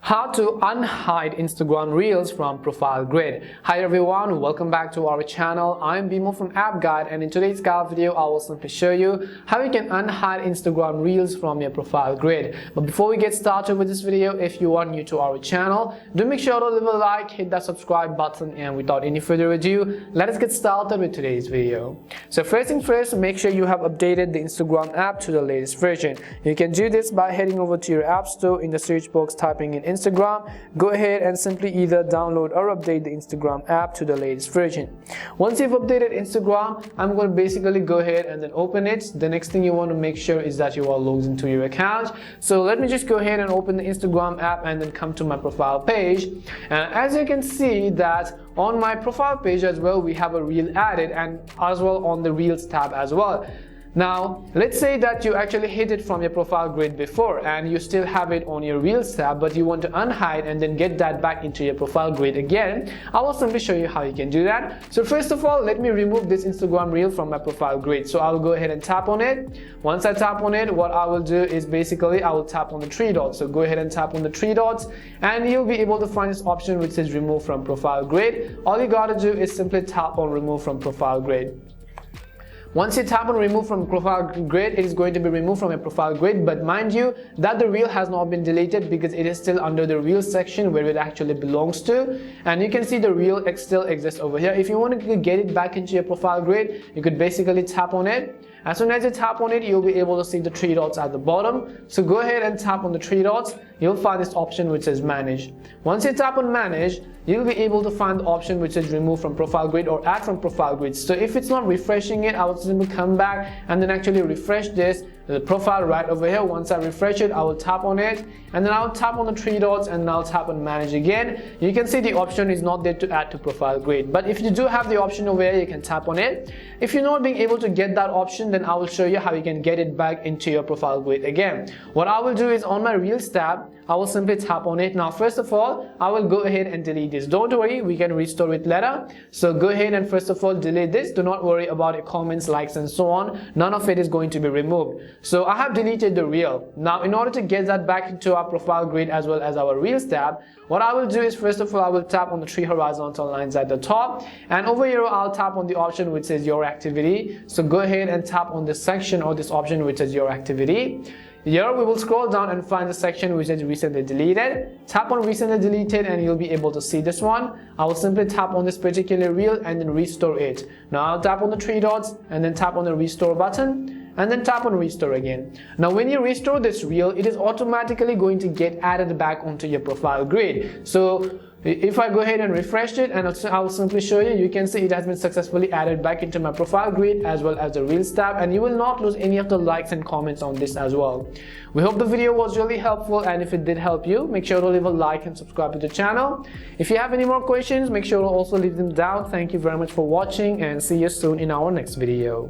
How to unhide Instagram Reels from profile grid. Hi everyone, welcome back to our channel. I'm Bimo from App Guide, and in today's guide video I will simply show you how you can unhide Instagram Reels from your profile grid. But before we get started with this video, if you are new to our channel, do make sure to leave a like, hit that subscribe button, and without any further ado, let us get started with today's video. So first things first, make sure you have updated the Instagram app to the latest version. You can do this by heading over to your app store, in the search box typing in Instagram. Go ahead and simply either download or update the Instagram app to the latest version. Once you've updated Instagram, I'm going to basically go ahead and then open it. The next thing you want to make sure is that you are logged into your account. So let me just go ahead and open the Instagram app and then come to my profile page. And as you can see that on my profile page as well, we have a reel added, and as well on the Reels tab as well. Now, let's say that you actually hid it from your profile grid before and you still have it on your Reels tab, but you want to unhide and then get that back into your profile grid again. I will simply show you how you can do that. So first of all, let me remove this Instagram Reel from my profile grid. So I will go ahead and tap on it. Once I tap on it, what I will do is basically I will tap on the three dots. So go ahead and tap on the three dots and you'll be able to find this option which says remove from profile grid. All you gotta do is simply tap on remove from profile grid. Once you tap on remove from profile grid, it is going to be removed from your profile grid, but mind you that the reel has not been deleted because it is still under the reel section where it actually belongs to, and you can see the reel still exists over here. If you want to get it back into your profile grid, you could basically tap on it. As soon as you tap on it, you'll be able to see the three dots at the bottom. So go ahead and tap on the three dots. You'll find this option which says manage. Once you tap on manage, you'll be able to find the option which says remove from profile grid or add from profile grid. So if it's not refreshing it, I will simply come back and then actually refresh this, the profile right over here. Once I refresh it, I will tap on it and then I'll tap on the three dots and now tap on manage again. You can see the option is not there to add to profile grid, but if you do have the option over here, you can tap on it. If you're not being able to get that option, then I will show you how you can get it back into your profile grid again. What I will do is on my Reels tab, I will simply tap on it. Now first of all, I will go ahead and delete this. Don't worry, we can restore it later. So go ahead and first of all delete this. Do not worry about your comments, likes and so on. None of it is going to be removed. So I have deleted the reel. Now in order to get that back into our profile grid as well as our Reels tab, what I will do is first of all I will tap on the three horizontal lines at the top, and over here I'll tap on the option which says your activity. So go ahead and tap on this section or this option which says your activity. Here we will scroll down and find the section which is recently deleted. Tap on recently deleted and you'll be able to see this one. I will simply tap on this particular reel and then restore it. Now I'll tap on the three dots and then tap on the restore button and then tap on restore again. Now when you restore this reel, it is automatically going to get added back onto your profile grid. So if I go ahead and refresh it, and I will simply show you, you can see it has been successfully added back into my profile grid as well as the Reels tab, and you will not lose any of the likes and comments on this as well. We hope the video was really helpful, and if it did help you, make sure to leave a like and subscribe to the channel. If you have any more questions, make sure to also leave them down. Thank you very much for watching and see you soon in our next video.